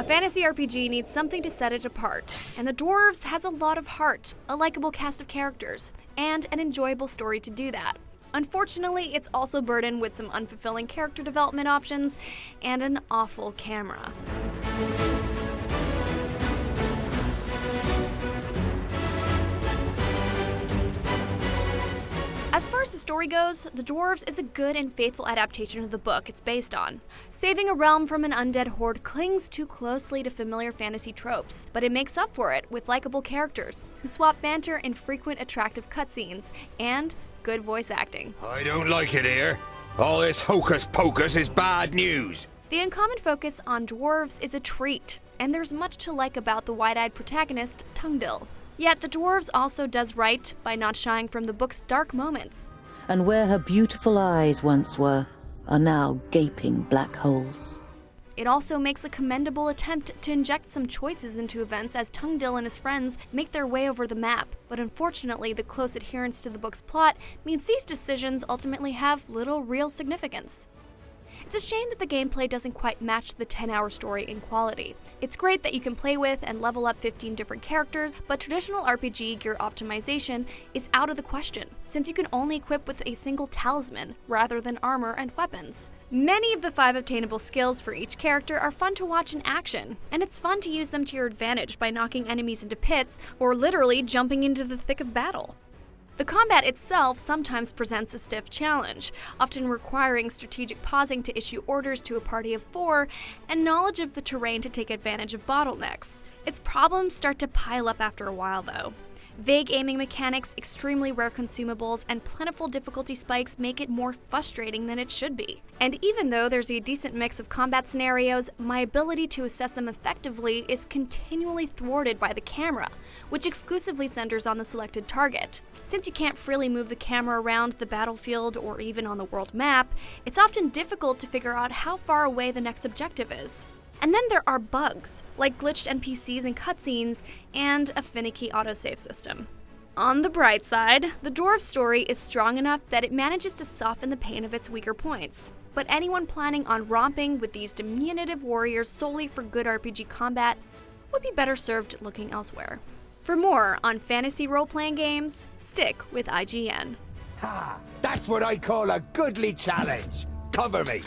A fantasy RPG needs something to set it apart, and The Dwarves has a lot of heart, a likable cast of characters, and an enjoyable story to do that. Unfortunately, it's also burdened with some unfulfilling character development options and an awful camera. As far as the story goes, The Dwarves is a good and faithful adaptation of the book it's based on. Saving a realm from an undead horde clings too closely to familiar fantasy tropes, but it makes up for it with likable characters who swap banter in frequent attractive cutscenes and good voice acting. I don't like it here. All this hocus pocus is bad news. The uncommon focus on dwarves is a treat, and there's much to like about the wide-eyed protagonist, Tungdil. Yet the Dwarves also does right by not shying from the book's dark moments. And where her beautiful eyes once were, are now gaping black holes. It also makes a commendable attempt to inject some choices into events as Tungdil and his friends make their way over the map, but unfortunately the close adherence to the book's plot means these decisions ultimately have little real significance. It's a shame that the gameplay doesn't quite match the 10-hour story in quality. It's great that you can play with and level up 15 different characters, but traditional RPG gear optimization is out of the question, since you can only equip with a single talisman, rather than armor and weapons. Many of the 5 obtainable skills for each character are fun to watch in action, and it's fun to use them to your advantage by knocking enemies into pits, or literally jumping into the thick of battle. The combat itself sometimes presents a stiff challenge, often requiring strategic pausing to issue orders to a party of 4 and knowledge of the terrain to take advantage of bottlenecks. Its problems start to pile up after a while though. Vague aiming mechanics, extremely rare consumables, and plentiful difficulty spikes make it more frustrating than it should be. And even though there's a decent mix of combat scenarios, my ability to assess them effectively is continually thwarted by the camera, which exclusively centers on the selected target. Since you can't freely move the camera around the battlefield or even on the world map, it's often difficult to figure out how far away the next objective is. And then there are bugs, like glitched NPCs and cutscenes, and a finicky autosave system. On the bright side, the Dwarf story is strong enough that it manages to soften the pain of its weaker points. But anyone planning on romping with these diminutive warriors solely for good RPG combat would be better served looking elsewhere. For more on fantasy role-playing games, stick with IGN. Ha! That's what I call a goodly challenge. Cover me.